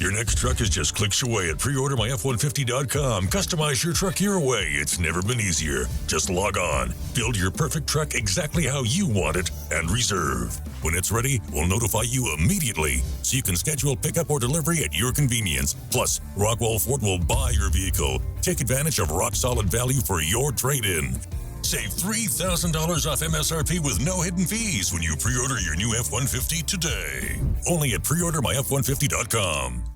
Your next truck is just clicks away at preordermyf150.com. Customize your truck your way. It's never been easier. Just log on, build your perfect truck exactly how you want it, and reserve. When it's ready, we'll notify you immediately so you can schedule pickup or delivery at your convenience. Plus, Rockwall Ford will buy your vehicle. Take advantage of rock-solid value for your trade-in. Save $3,000 off MSRP with no hidden fees when you pre-order your new F-150 today. Only at preordermyf150.com.